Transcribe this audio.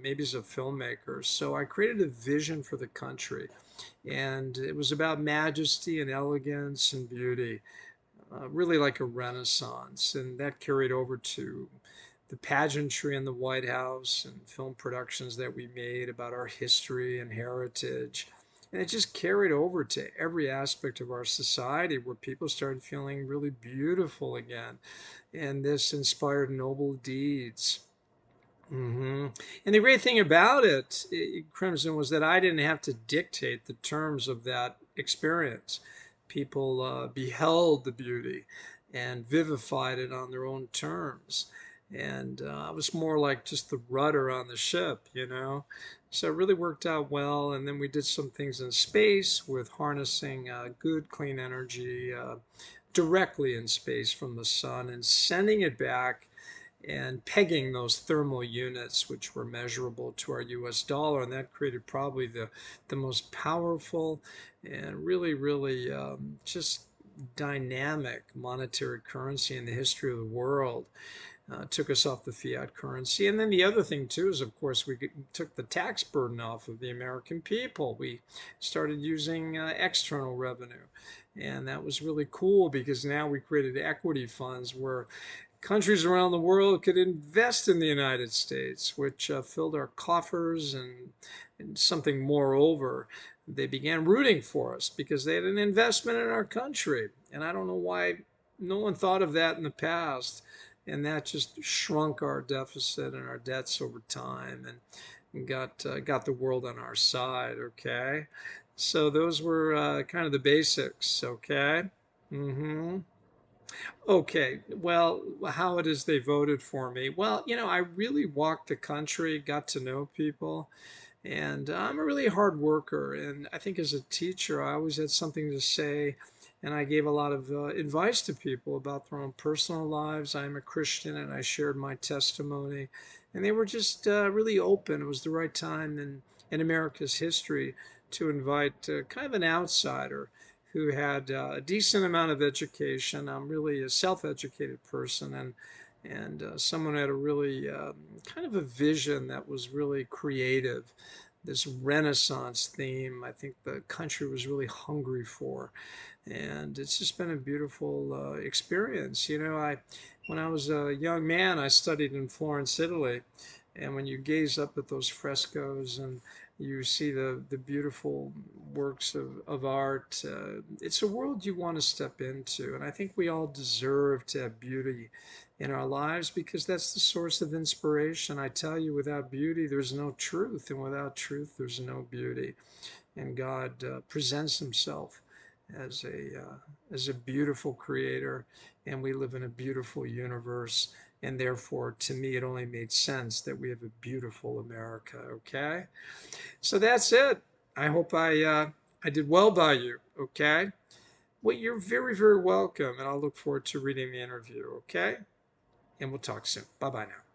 maybe as a filmmaker. So I created a vision for the country, and it was about majesty and elegance and beauty, really like a renaissance. And that carried over to the pageantry in the White House and film productions that we made about our history and heritage. And it just carried over to every aspect of our society where people started feeling really beautiful again. And this inspired noble deeds. And the great thing about it, Crimson, was that I didn't have to dictate the terms of that experience. People beheld the beauty and vivified it on their own terms. And I was more like just the rudder on the ship, you know? So it really worked out well. And then we did some things in space with harnessing good, clean energy directly in space from the sun and sending it back and pegging those thermal units, which were measurable to our US dollar. And that created probably the most powerful and really, really just dynamic monetary currency in the history of the world. Took us off the fiat currency. And then the other thing, too, is of course we took the tax burden off of the American people. We started using external revenue. And that was really cool because now we created equity funds where countries around the world could invest in the United States, which filled our coffers and something moreover. They began rooting for us because they had an investment in our country. And I don't know why no one thought of that in the past. And that just shrunk our deficit and our debts over time and got the world on our side, okay? So those were kind of the basics, okay? Mm-hmm. Okay, well, how it is they voted for me. Well, I really walked the country, got to know people, and I'm a really hard worker. And I think as a teacher, I always had something to say, and I gave a lot of advice to people about their own personal lives. I'm a Christian, and I shared my testimony, and they were just really open. It was the right time in America's history to invite kind of an outsider who had a decent amount of education. I'm really a self-educated person, and someone who had a really kind of a vision that was really creative. This Renaissance theme, I think the country was really hungry for, and it's just been a beautiful experience. When I was a young man, I studied in Florence, Italy, and when you gaze up at those frescoes and you see the beautiful works of art, it's a world you want to step into. And I think we all deserve to have beauty in our lives because that's the source of inspiration. I tell you, without beauty, there's no truth, and without truth, there's no beauty. And God presents himself as a beautiful creator, and we live in a beautiful universe. And therefore, to me, it only made sense that we have a beautiful America. Okay, so that's it. I hope I did well by you. Okay, well, you're very, very welcome, and I'll look forward to reading the interview. Okay, and we'll talk soon. Bye bye now.